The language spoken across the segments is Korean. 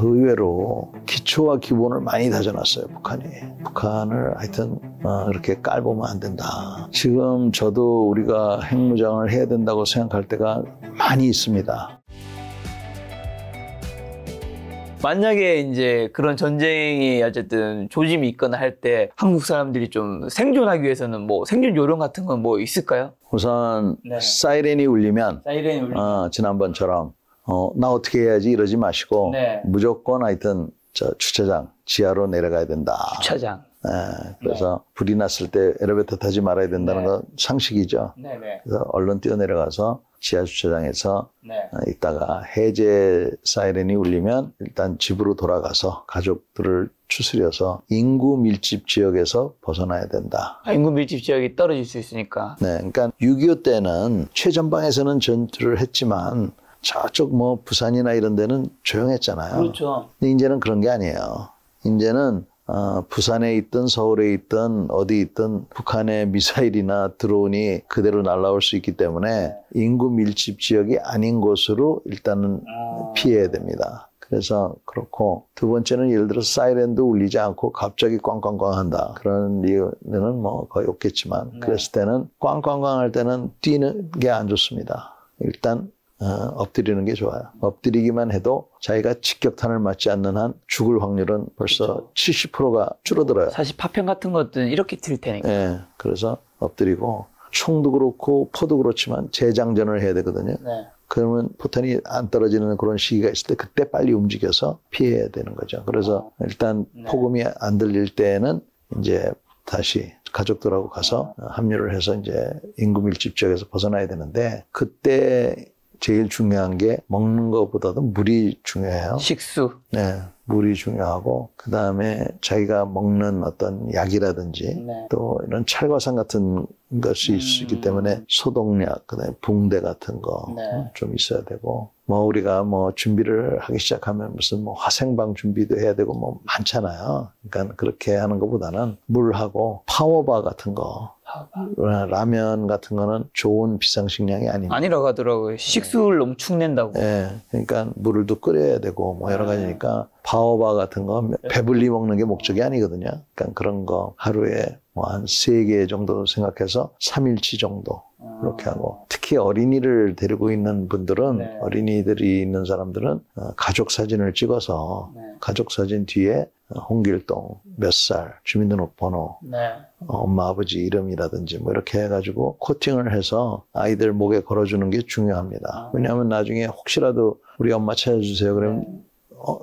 의외로 기초와 기본을 많이 다져놨어요, 북한이. 북한을 하여튼 이렇게 깔보면 안 된다. 지금 저도 우리가 핵무장을 해야 된다고 생각할 때가 많이 있습니다. 만약에 이제 그런 전쟁이 어쨌든 조짐이 있거나 할 때 한국 사람들이 좀 생존하기 위해서는 뭐 생존 요령 같은 건 뭐 있을까요? 우선 사이렌이 울리면 지난번처럼 나 어떻게 해야지 이러지 마시고 무조건 하여튼 저 주차장 지하로 내려가야 된다. 주차장. 그래서 불이 났을 때 엘리베이터 타지 말아야 된다는 건 상식이죠. 그래서 얼른 뛰어내려가서 지하 주차장에서 있다가 해제 사이렌이 울리면 일단 집으로 돌아가서 가족들을 추스려서 인구 밀집 지역에서 벗어나야 된다. 인구 밀집 지역이 떨어질 수 있으니까. 그러니까 6.25 때는 최전방에서는 전투를 했지만 저쪽 뭐 부산이나 이런 데는 조용했잖아요. 그렇죠. 근데 이제는 그런 게 아니에요. 이제는 부산에 있든 서울에 있든 어디 있든 북한의 미사일이나 드론이 그대로 날아올 수 있기 때문에 인구 밀집 지역이 아닌 곳으로 일단은 피해야 됩니다. 그래서 그렇고 두 번째는 예를 들어서 사이렌도 울리지 않고 갑자기 꽝꽝꽝 한다. 그런 이유는 뭐 거의 없겠지만 그랬을 때는 꽝꽝꽝 할 때는 뛰는 게 안 좋습니다. 일단 엎드리는 게 좋아요. 엎드리기만 해도 자기가 직격탄을 맞지 않는 한 죽을 확률은 벌써 70%가 줄어들어요. 사실 파편 같은 것들은 이렇게 튈 테니까. 그래서 엎드리고 총도 그렇고 포도 그렇지만 재장전을 해야 되거든요. 그러면 포탄이 안 떨어지는 그런 시기가 있을 때 그때 빨리 움직여서 피해야 되는 거죠. 그래서 일단 폭음이 안 들릴 때는 이제 다시 가족들하고 가서 합류를 해서 이제 인구 밀집 지역에서 벗어나야 되는데 그때 제일 중요한 게 먹는 것보다도 물이 중요해요. 식수. 물이 중요하고 그 다음에 자기가 먹는 어떤 약이라든지 또 이런 찰과상 같은 것이 있기 때문에 소독약, 그다음에 붕대 같은 거 좀 있어야 되고 뭐 우리가 뭐 준비를 하기 시작하면 무슨 뭐 화생방 준비도 해야 되고 뭐 많잖아요. 그러니까 그렇게 하는 것보다는 물하고 파워바 같은 거. 라면 같은 거는 좋은 비상식량이 아닙니다. 아니라고 하더라고요. 식수를 너무 축낸다고. 그러니까 물을 또 끓여야 되고 뭐 여러 가지니까 파워바 같은 거 배불리 먹는 게 목적이 아니거든요. 그러니까 그런 거 하루에 뭐 한 3개 정도 생각해서 3일치 정도 그렇게 하고 특히 어린이를 데리고 있는 분들은 어린이들이 있는 사람들은 가족 사진을 찍어서 가족 사진 뒤에 홍길동 몇 살, 주민등록번호, 엄마 아버지 이름이라든지 뭐 이렇게 해가지고 코팅을 해서 아이들 목에 걸어주는 게 중요합니다. 왜냐하면 나중에 혹시라도 우리 엄마 찾아주세요 그러면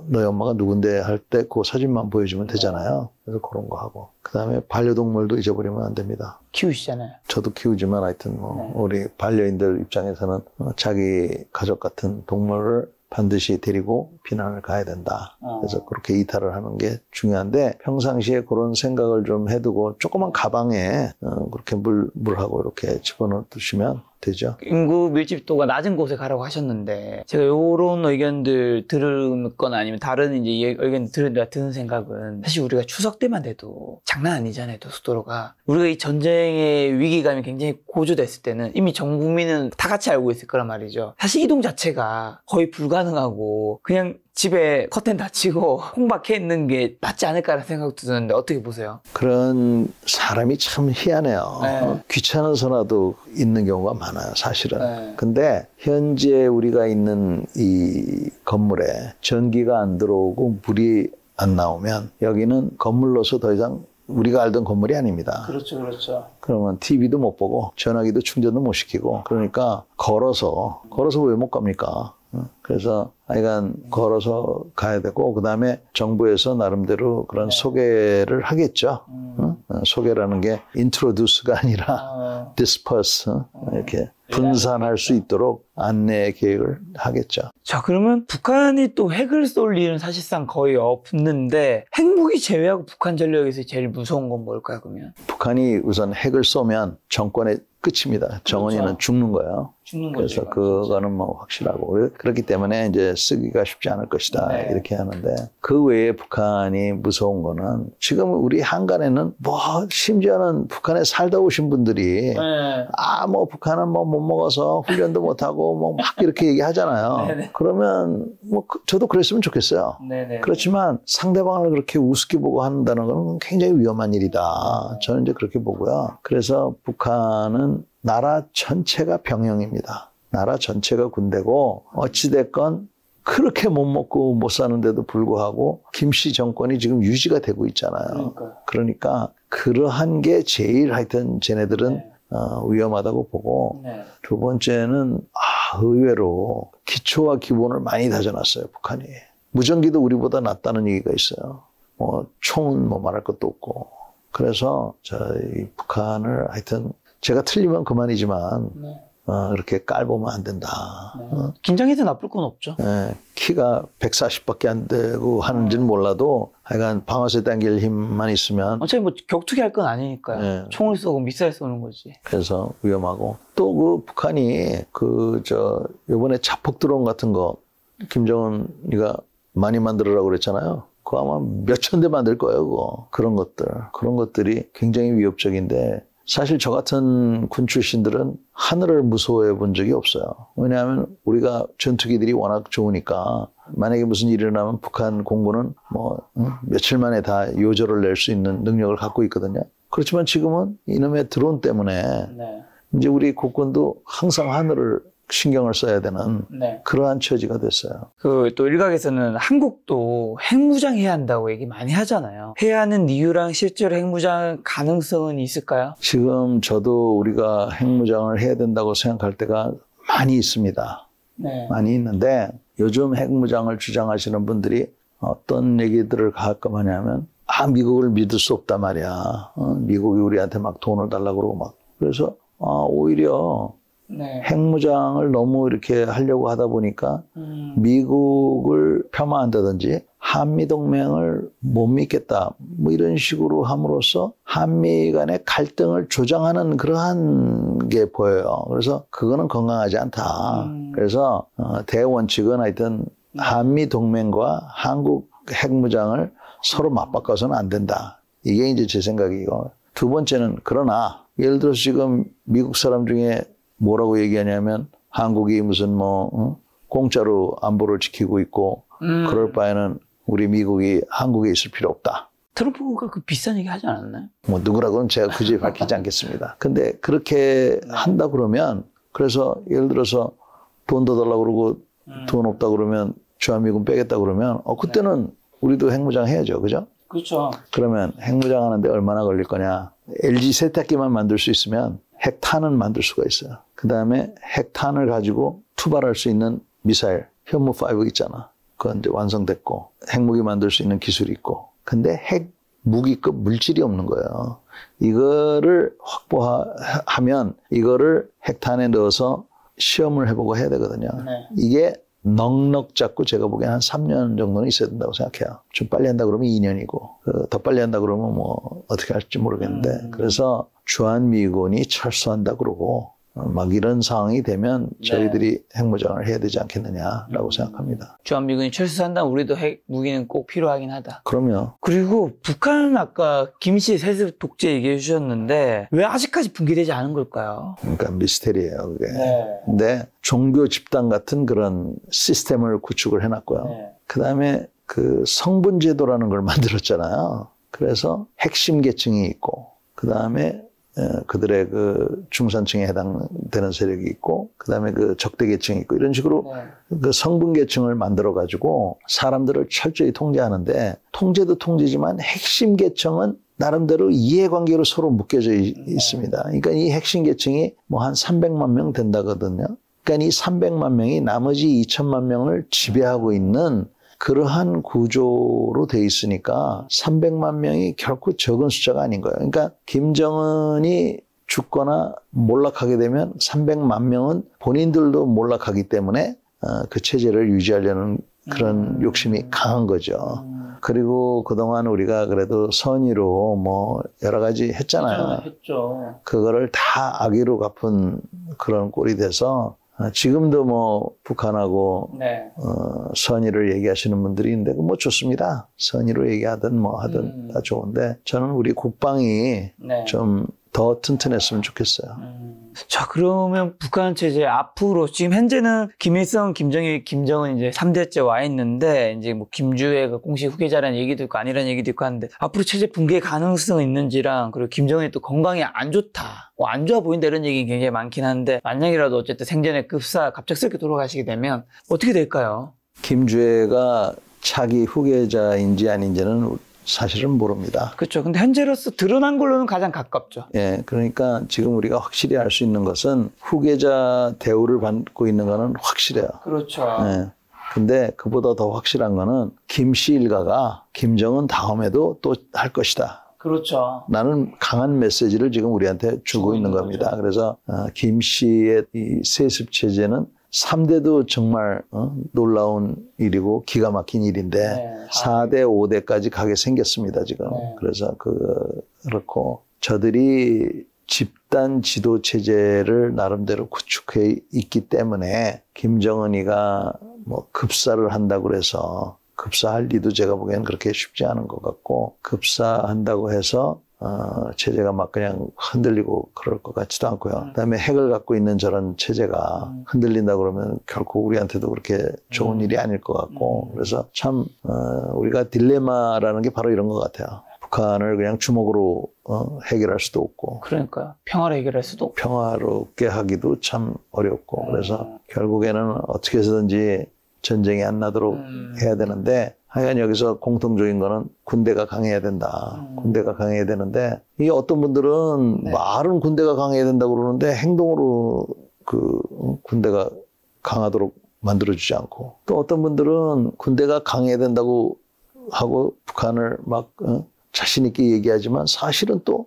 너희 엄마가 누군데 할 때 그 사진만 보여주면 되잖아요. 그래서 그런 거 하고 그 다음에 반려동물도 잊어버리면 안 됩니다. 키우시잖아요. 저도 키우지만 하여튼 뭐 우리 반려인들 입장에서는 자기 가족 같은 동물을 반드시 데리고避난을 가야 된다. 그래서 그렇게 이탈을 하는 게 중요한데 평상시에 그런 생각을 좀 해두고 조그만 가방에 그렇게 물하고 이렇게 집어넣으시면 되죠. 인구 밀집도가 낮은 곳에 가라고 하셨는데 제가 이런 의견들 들었거나 아니면 다른 이제 의견 들으니까 드는 생각은 사실 우리가 추석 때만 돼도 장난 아니잖아요. 고속도로가 우리가 이 전쟁의 위기감이 굉장히 고조됐을 때는 이미 전 국민은 다 같이 알고 있을 거란 말이죠. 사실 이동 자체가 거의 불가능하고 그냥 집에 커튼 닫히고 콩박해 있는 게 낫지 않을까라는 생각도 드는데 어떻게 보세요? 그런 사람이 참 희한해요. 귀찮아서라도 있는 경우가 많아요, 사실은. 근데 현재 우리가 있는 이 건물에 전기가 안 들어오고 물이 안 나오면 여기는 건물로서 더 이상 우리가 알던 건물이 아닙니다. 그렇죠. 그러면 TV도 못 보고 전화기도 충전도 못 시키고 그러니까 걸어서 왜 못 갑니까? 그래서 하여간 걸어서 가야 되고 그 다음에 정부에서 나름대로 그런 소개를 하겠죠. 소개라는 게 introduce가 아니라 disperse 이렇게 분산할 수 있도록 안내 계획을 하겠죠. 자, 그러면 북한이 또 핵을 쏠 일은 사실상 거의 없는데 핵무기 제외하고 북한 전력에서 제일 무서운 건 뭘까요, 그러면? 북한이 우선 핵을 쏘면 정권의 끝입니다. 정원이는 죽는 거예요. 그래서 그거는 뭐 확실하고 그렇기 때문에 이제 쓰기가 쉽지 않을 것이다 이렇게 하는데 그 외에 북한이 무서운 거는 지금 우리 한간에는 뭐 심지어는 북한에 살다 오신 분들이 뭐 북한은 뭐 못 먹어서 훈련도 못 하고 뭐 막 이렇게 얘기하잖아요. 네네. 그러면 뭐 저도 그랬으면 좋겠어요. 네네. 그렇지만 상대방을 그렇게 우습게 보고 한다는 건 굉장히 위험한 일이다. 저는 이제 그렇게 보고요. 그래서 북한은 나라 전체가 병영입니다. 나라 전체가 군대고 어찌됐건 그렇게 못 먹고 못 사는데도 불구하고 김씨 정권이 지금 유지가 되고 있잖아요. 그러니까 그러한 게 제일 하여튼 쟤네들은 네. 위험하다고 보고 네. 두 번째는 의외로 기초와 기본을 많이 다져놨어요. 북한이. 무전기도 우리보다 낫다는 얘기가 있어요. 뭐 총은 뭐 말할 것도 없고. 그래서 저희 북한을 하여튼 제가 틀리면 그만이지만 네. 이렇게 깔보면 안 된다. 네. 긴장해도 나쁠 건 없죠. 네, 키가 140밖에 안 되고 하는지는 몰라도 하여간 방아쇠 당길 힘만 있으면 어차피 뭐 격투기 할 건 아니니까요. 네. 총을 쏘고 미사일 쏘는 거지. 그래서 위험하고 또 그 북한이 요번에 자폭 드론 같은 거 김정은이가 많이 만들으라고 그랬잖아요. 그거 아마 몇천 대 만들 거예요, 그거. 그런 것들이 굉장히 위협적인데 사실 저 같은 군 출신들은 하늘을 무서워해 본 적이 없어요. 왜냐하면 우리가 전투기들이 워낙 좋으니까 만약에 무슨 일이 일어나면 북한 공군은 며칠 만에 다 요절을 낼 수 있는 능력을 갖고 있거든요. 그렇지만 지금은 이놈의 드론 때문에 네. 이제 우리 국군도 항상 하늘을 신경을 써야 되는 네. 그러한 처지가 됐어요. 또 일각에서는 한국도 핵무장 해야 한다고 얘기 많이 하잖아요. 해야 하는 이유랑 실제로 핵무장 가능성은 있을까요? 지금 저도 우리가 핵무장을 해야 된다고 생각할 때가 많이 있습니다. 네. 많이 있는데 요즘 핵무장을 주장하시는 분들이 어떤 얘기들을 가끔 하냐면 미국을 믿을 수 없단 말이야. 미국이 우리한테 막 돈을 달라고 그러고 막. 그래서 오히려 네. 핵무장을 너무 이렇게 하려고 하다 보니까 미국을 폄하한다든지 한미동맹을 못 믿겠다 뭐 이런 식으로 함으로써 한미 간의 갈등을 조장하는 그러한 게 보여요. 그래서 그거는 건강하지 않다. 그래서 대원칙은 하여튼 한미동맹과 한국 핵무장을 서로 맞바꿔서는 안 된다. 이게 이제 제 생각이고. 두 번째는 그러나 예를 들어서 지금 미국 사람 중에 뭐라고 얘기하냐면 한국이 무슨 공짜로 안보를 지키고 있고 그럴 바에는 우리 미국이 한국에 있을 필요 없다. 트럼프가 그 비싼 얘기 하지 않았나요? 뭐 누구라고는 제가 굳이 밝히지 않겠습니다. 근데 그렇게 한다 그러면 그래서 예를 들어서 돈 더 달라고 그러고 돈 없다 그러면 주한미군 빼겠다 그러면 그때는 우리도 핵무장 해야죠. 그죠? 그렇죠. 그러면 핵무장 하는데 얼마나 걸릴 거냐. LG 세탁기만 만들 수 있으면 핵탄은 만들 수가 있어요. 그 다음에 핵탄을 가지고 투발할 수 있는 미사일, 현무5 있잖아. 그건 이제 완성됐고, 핵무기 만들 수 있는 기술이 있고. 근데 핵무기급 물질이 없는 거예요. 이거를 확보하면 이거를 핵탄에 넣어서 시험을 해보고 해야 되거든요. 네. 이게 넉넉 잡고 제가 보기엔 한 3년 정도는 있어야 된다고 생각해요. 좀 빨리 한다 그러면 2년이고, 더 빨리 한다 그러면 뭐 어떻게 할지 모르겠는데, 그래서 주한미군이 철수한다 그러고, 막 이런 상황이 되면 저희들이 핵무장을 해야 되지 않겠느냐라고 생각합니다. 주한미군이 철수한다면 우리도 핵무기는 꼭 필요하긴 하다. 그럼요. 그리고 북한은 아까 김씨 세습 독재 얘기해 주셨는데 왜 아직까지 붕괴되지 않은 걸까요? 그러니까 미스테리예요, 그게. 네. 근데 종교 집단 같은 그런 시스템을 구축을 해놨고요. 네. 그 다음에 그 성분제도라는 걸 만들었잖아요. 그래서 핵심 계층이 있고, 그 다음에 그들의 그 중산층에 해당되는 세력이 있고, 그 다음에 그 적대 계층이 있고, 이런 식으로 그 성분 계층을 만들어가지고 사람들을 철저히 통제하는데, 통제도 통제지만 핵심 계층은 나름대로 이해관계로 서로 묶여져 있습니다. 그러니까 이 핵심 계층이 뭐 한 300만 명 된다거든요. 그러니까 이 300만 명이 나머지 2천만 명을 지배하고 있는 그러한 구조로 돼 있으니까 300만 명이 결코 적은 숫자가 아닌 거예요. 그러니까 김정은이 죽거나 몰락하게 되면 300만 명은 본인들도 몰락하기 때문에 그 체제를 유지하려는 그런 욕심이 강한 거죠. 그리고 그동안 우리가 그래도 선의로 뭐 여러 가지 했잖아요. 했죠. 그거를 다 악의로 갚은 그런 꼴이 돼서 지금도 뭐 북한하고 네. 선의를 얘기하시는 분들이 있는데 뭐 좋습니다. 선의로 얘기하든 뭐 하든 다 좋은데 저는 우리 국방이 네. 좀 더 튼튼했으면 좋겠어요. 자, 그러면 북한 체제 앞으로 지금 현재는 김일성, 김정일, 김정은 이제 3대째 와 있는데 이제 뭐 김주애가 공식 후계자라는 얘기도 있고 아니라는 얘기도 있고 하는데 앞으로 체제 붕괴 가능성은 있는지랑 그리고 김정은이 또 건강이 안 좋다. 안 좋아 보인다 이런 얘기 굉장히 많긴 한데 만약이라도 어쨌든 생전에 급사 갑작스럽게 돌아가시게 되면 어떻게 될까요? 김주애가 차기 후계자인지 아닌지는 사실은 모릅니다. 그렇죠. 근데 현재로서 드러난 걸로는 가장 가깝죠. 예, 그러니까 지금 우리가 확실히 알 수 있는 것은 후계자 대우를 받고 있는 거는 확실해요. 그렇죠. 예. 근데 그보다 더 확실한 거는 김씨 일가가 김정은 다음에도 또 할 것이다. 그렇죠. 나는 강한 메시지를 지금 우리한테 주고 있는 겁니다. 그래서 김씨의 이 세습 체제는 3대도 정말 놀라운 일이고 기가 막힌 일인데 네. 4대, 5대까지 가게 생겼습니다, 지금. 네. 그래서 그렇고 저들이 집단 지도 체제를 나름대로 구축해 있기 때문에 김정은이가 뭐 급사를 한다고 그래서 급사할 리도 제가 보기에는 그렇게 쉽지 않은 것 같고 급사한다고 해서 체제가 막 그냥 흔들리고 그럴 것 같지도 않고요. 그다음에 핵을 갖고 있는 저런 체제가 흔들린다 그러면 결코 우리한테도 그렇게 좋은 일이 아닐 것 같고 그래서 참 우리가 딜레마라는 게 바로 이런 것 같아요. 북한을 그냥 주먹으로 해결할 수도 없고 그러니까 평화로 해결할 수도 없고 평화롭게 하기도 참 어렵고 그래서 결국에는 어떻게 해서든지 전쟁이 안 나도록 해야 되는데 하여간 여기서 공통적인 거는 군대가 강해야 된다. 군대가 강해야 되는데 이 어떤 분들은 네. 말은 군대가 강해야 된다고 그러는데 행동으로 그 군대가 강하도록 만들어주지 않고 또 어떤 분들은 군대가 강해야 된다고 하고 북한을 막 자신 있게 얘기하지만 사실은 또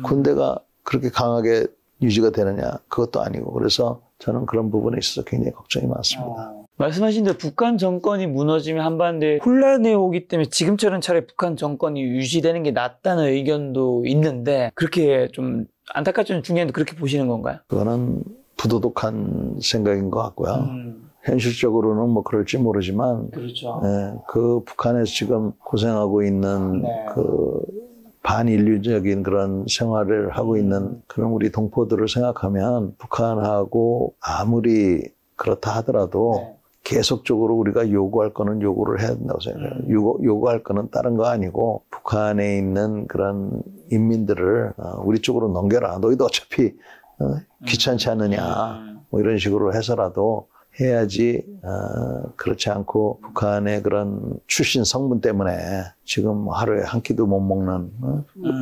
군대가 그렇게 강하게 유지가 되느냐 그것도 아니고 그래서 저는 그런 부분에 있어서 굉장히 걱정이 많습니다. 말씀하신 대로 북한 정권이 무너지면 한반도에 혼란이 오기 때문에 지금처럼 차라리 북한 정권이 유지되는 게 낫다는 의견도 있는데 그렇게 좀 안타깝지만 중요한데 그렇게 보시는 건가요? 그거는 부도덕한 생각인 것 같고요. 현실적으로는 뭐 그럴지 모르지만 그렇죠. 그 북한에서 지금 고생하고 있는 네. 그 반인류적인 그런 생활을 하고 있는 그런 우리 동포들을 생각하면 북한하고 아무리 그렇다 하더라도 네. 계속적으로 우리가 요구할 거는 요구를 해야 된다고 생각해요. 요구할 거는 다른 거 아니고 북한에 있는 그런 인민들을 우리 쪽으로 넘겨라. 너희도 어차피 귀찮지 않느냐. 뭐 이런 식으로 해서라도 해야지 그렇지 않고 북한의 그런 출신 성분 때문에 지금 하루에 한 끼도 못 먹는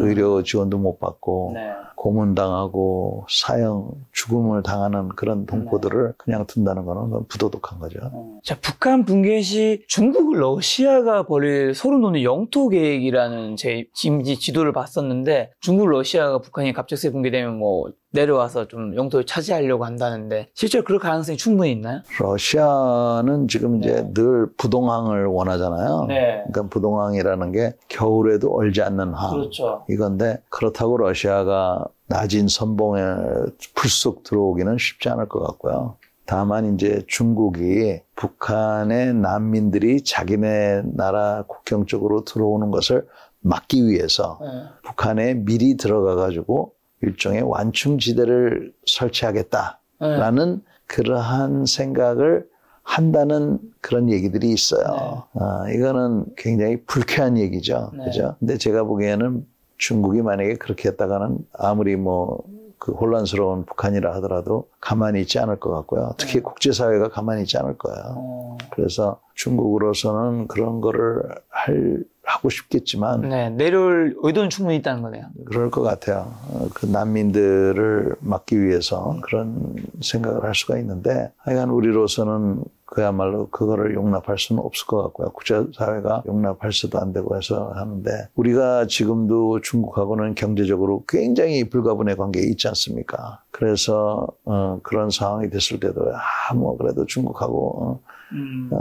의료 지원도 못 받고 네. 고문당하고 사형 죽음을 당하는 그런 동포들을 그냥 둔다는 거는 부도덕한 거죠. 자, 북한 붕괴 시 중국, 러시아가 벌일 소름 돋는 영토 계획이라는 제 지도를 봤었는데 중국, 러시아가 북한이 갑작스레 붕괴되면 뭐 내려와서 좀 영토를 차지하려고 한다는데 실제로 그럴 가능성이 충분히 있나요? 러시아는 지금 이제 늘 부동항을 원하잖아요. 네. 그러니까 부동항이라는 게 겨울에도 얼지 않는 항. 그렇죠. 이건데 그렇다고 러시아가 낮은 선봉에 불쑥 들어오기는 쉽지 않을 것 같고요. 다만 이제 중국이 북한의 난민들이 자기네 나라 국경 쪽으로 들어오는 것을 막기 위해서 북한에 미리 들어가 가지고 일종의 완충지대를 설치하겠다라는 그러한 생각을 한다는 그런 얘기들이 있어요. 이거는 굉장히 불쾌한 얘기죠. 그죠? 근데 제가 보기에는 중국이 만약에 그렇게 했다가는 아무리 뭐 그 혼란스러운 북한이라 하더라도 가만히 있지 않을 것 같고요. 특히 국제사회가 가만히 있지 않을 거예요. 그래서 중국으로서는 그런 거를 하고 싶겠지만 내려올 의도는 충분히 있다는 거네요. 그럴 것 같아요. 그 난민들을 막기 위해서 그런 생각을 할 수가 있는데 하여간 우리로서는 그야말로 그거를 용납할 수는 없을 것 같고요. 국제사회가 용납할 수도 안 되고 해서 하는데 우리가 지금도 중국하고는 경제적으로 굉장히 불가분의 관계에 있지 않습니까? 그래서 그런 상황이 됐을 때도 뭐 그래도 중국하고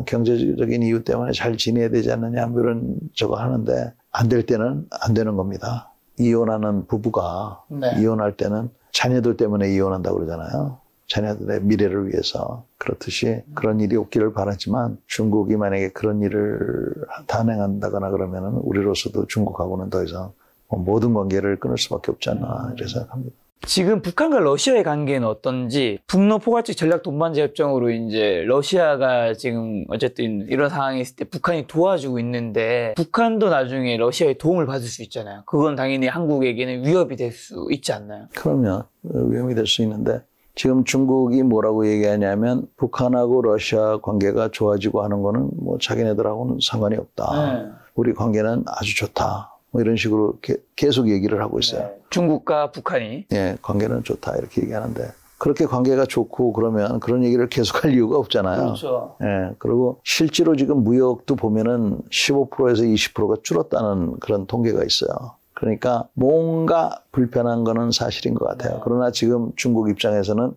경제적인 이유 때문에 잘 지내야 되지 않느냐 뭐 이런 저거 하는데 안 될 때는 안 되는 겁니다. 이혼하는 부부가 이혼할 때는 자녀들 때문에 이혼한다고 그러잖아요. 자녀들의 미래를 위해서 그렇듯이 그런 일이 없기를 바라지만 중국이 만약에 그런 일을 단행한다거나 그러면은 우리로서도 중국하고는 더 이상 모든 관계를 끊을 수밖에 없지 않나 이렇게 생각합니다. 지금 북한과 러시아의 관계는 어떤지, 북러 포괄적 전략 동반자 협정으로 이제 러시아가 지금 어쨌든 이런 상황이 있을 때 북한이 도와주고 있는데, 북한도 나중에 러시아의 도움을 받을 수 있잖아요. 그건 당연히 한국에게는 위협이 될 수 있지 않나요? 그러면 위험이 될 수 있는데, 지금 중국이 뭐라고 얘기하냐면 북한하고 러시아 관계가 좋아지고 하는 거는 뭐 자기네들하고는 상관이 없다. 우리 관계는 아주 좋다. 뭐 이런 식으로 계속 얘기를 하고 있어요. 네. 중국과 북한이. 예, 관계는 좋다 이렇게 얘기하는데, 그렇게 관계가 좋고 그러면 그런 얘기를 계속할 이유가 없잖아요. 그렇죠. 예, 그리고 실제로 지금 무역도 보면은 15%에서 20%가 줄었다는 그런 통계가 있어요. 그러니까 뭔가 불편한 거는 사실인 것 같아요. 네. 그러나 지금 중국 입장에서는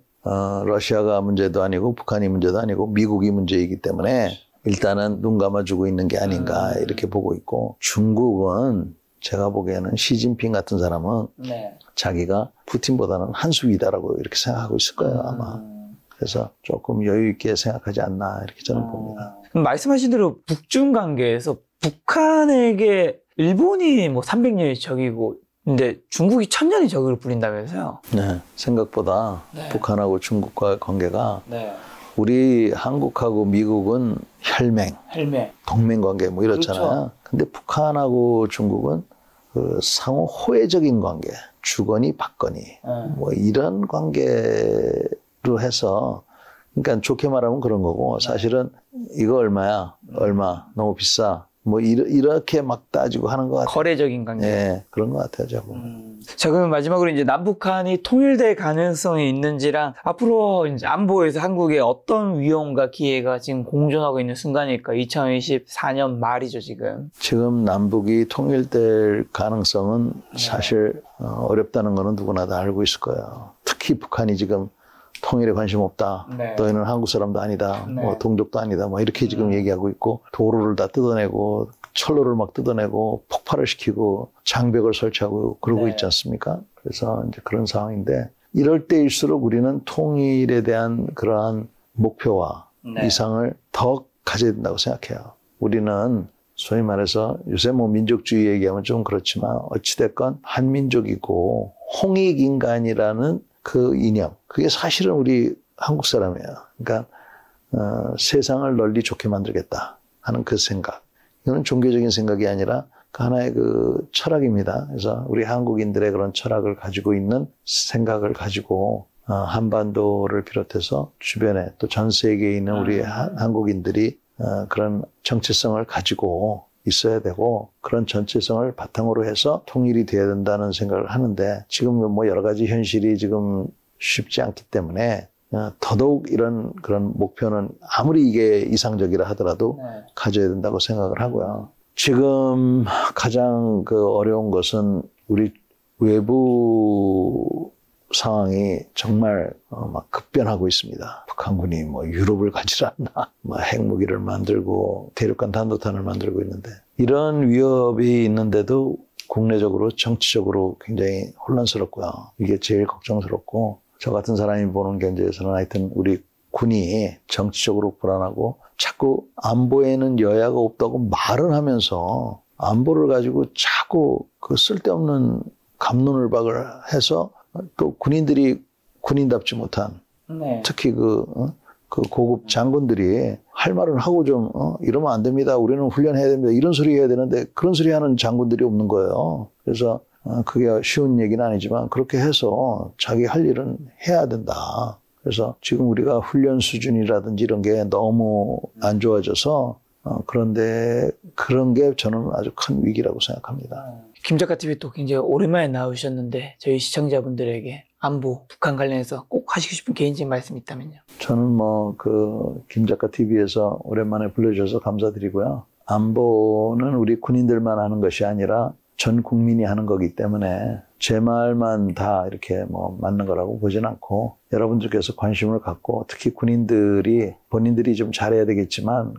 러시아가 문제도 아니고 북한이 문제도 아니고 미국이 문제이기 때문에 일단은 눈 감아주고 있는 게 아닌가 이렇게 보고 있고, 중국은 제가 보기에는 시진핑 같은 사람은 네. 자기가 푸틴보다는 한 수 위다라고 이렇게 생각하고 있을 거예요, 아마. 그래서 조금 여유 있게 생각하지 않나 이렇게 저는 봅니다. 말씀하신 대로 북중 관계에서 북한에게 일본이 뭐 300년이 적이고, 근데 중국이 1000년이 적을 부린다면서요? 네, 생각보다 네. 북한하고 중국과의 관계가 네. 우리 한국하고 미국은 혈맹, 동맹관계 뭐 이렇잖아요. 그렇죠. 근데 북한하고 중국은 그 상호 호혜적인 관계, 주거니 받거니 뭐 이런 관계로 해서, 그러니까 좋게 말하면 그런 거고, 사실은 이거 얼마야? 얼마? 너무 비싸? 뭐 이렇게 막 따지고 하는 것 같아요. 거래적인 관계. 네, 그런 것 같아요, 저거. 자, 그럼 마지막으로 이제 남북한이 통일될 가능성이 있는지랑 앞으로 이제 안보에서 한국의 어떤 위험과 기회가 지금 공존하고 있는 순간일까? 2024년 말이죠, 지금. 지금 남북이 통일될 가능성은 사실 어렵다는 거는 누구나 다 알고 있을 거예요. 특히 북한이 지금 통일에 관심 없다. 네. 너희는 한국 사람도 아니다. 네. 뭐 동족도 아니다. 뭐 이렇게 지금 얘기하고 있고, 도로를 다 뜯어내고 철로를 막 뜯어내고 폭발을 시키고 장벽을 설치하고 그러고 네. 있지 않습니까? 그래서 이제 그런 상황인데, 이럴 때일수록 우리는 통일에 대한 그러한 목표와 네. 이상을 더 가져야 된다고 생각해요. 우리는 소위 말해서 요새 뭐 민족주의 얘기하면 좀 그렇지만 어찌됐건 한민족이고 홍익인간이라는 그 이념, 그게 사실은 우리 한국 사람이에요. 그러니까 세상을 널리 좋게 만들겠다 하는 그 생각. 이거는 종교적인 생각이 아니라 그 하나의 그 철학입니다. 그래서 우리 한국인들의 그런 철학을 가지고 있는 생각을 가지고 한반도를 비롯해서 주변에 또 전 세계에 있는 우리 한국인들이 그런 정체성을 가지고 있어야 되고, 그런 전체성을 바탕으로 해서 통일이 돼야 된다는 생각을 하는데, 지금 뭐 여러 가지 현실이 지금 쉽지 않기 때문에 더더욱 이런 그런 목표는 아무리 이게 이상적이라 하더라도 가져야 된다고 생각을 하고요. 지금 가장 그 어려운 것은 우리 외부 상황이 정말 막 급변하고 있습니다. 북한군이 뭐 유럽을 가지 않나, 뭐 핵무기를 만들고 대륙간 탄도탄을 만들고 있는데, 이런 위협이 있는데도 국내적으로 정치적으로 굉장히 혼란스럽고요. 이게 제일 걱정스럽고, 저 같은 사람이 보는 견제에서는 하여튼 우리 군이 정치적으로 불안하고 자꾸 안보에는 여야가 없다고 말을 하면서 안보를 가지고 자꾸 그 쓸데없는 갑론을박을 해서 또 군인들이 군인답지 못한, 특히 그 고급 장군들이 할 말은 하고 좀 이러면 안 됩니다. 우리는 훈련해야 됩니다. 이런 소리 해야 되는데 그런 소리 하는 장군들이 없는 거예요. 그래서 그게 쉬운 얘기는 아니지만 그렇게 해서 자기 할 일은 해야 된다. 그래서 지금 우리가 훈련 수준이라든지 이런 게 너무 안 좋아져서 그런데 그런 게 저는 아주 큰 위기라고 생각합니다. 김작가TV 또 굉장히 오랜만에 나오셨는데 저희 시청자분들에게 안보, 북한 관련해서 꼭 하시고 싶은 개인적인 말씀이 있다면요? 저는 뭐 김작가TV에서 오랜만에 불러주셔서 감사드리고요. 안보는 우리 군인들만 하는 것이 아니라 전 국민이 하는 거기 때문에 제 말만 다 이렇게 뭐 맞는 거라고 보진 않고, 여러분들께서 관심을 갖고, 특히 군인들이 본인들이 좀 잘해야 되겠지만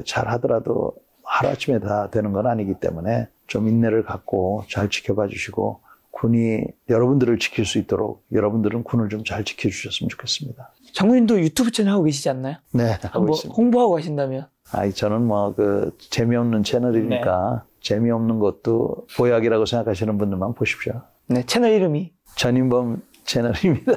잘하더라도 하루아침에 다 되는 건 아니기 때문에 좀 인내를 갖고 잘 지켜봐 주시고, 군이 여러분들을 지킬 수 있도록 여러분들은 군을 좀 잘 지켜주셨으면 좋겠습니다. 장군님도 유튜브 채널 하고 계시지 않나요? 네, 하고 한번 있습니다. 홍보하고 가신다면? 저는 뭐 재미없는 채널이니까 재미없는 것도 보약이라고 생각하시는 분들만 보십시오. 네, 채널 이름이 전인범 채널입니다.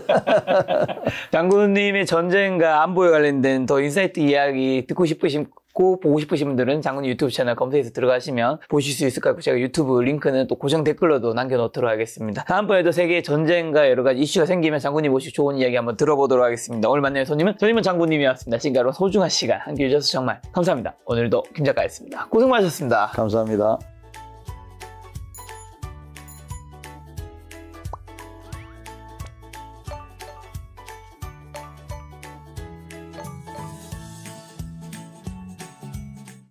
장군님의 전쟁과 안보에 관련된 더 인사이트 이야기 듣고 싶으시고 보고 싶으신 분들은 장군님 유튜브 채널 검색해서 들어가시면 보실 수 있을 것 같고, 제가 유튜브 링크는 또 고정 댓글로도 남겨놓도록 하겠습니다. 다음번에도 세계 전쟁과 여러 가지 이슈가 생기면 장군님 모시고 좋은 이야기 한번 들어보도록 하겠습니다. 오늘 만난 손님은 전인범 장군님이었습니다. 지금까지 소중한 시간 함께 해주셔서 정말 감사합니다. 오늘도 김 작가였습니다. 고생 많으셨습니다. 감사합니다.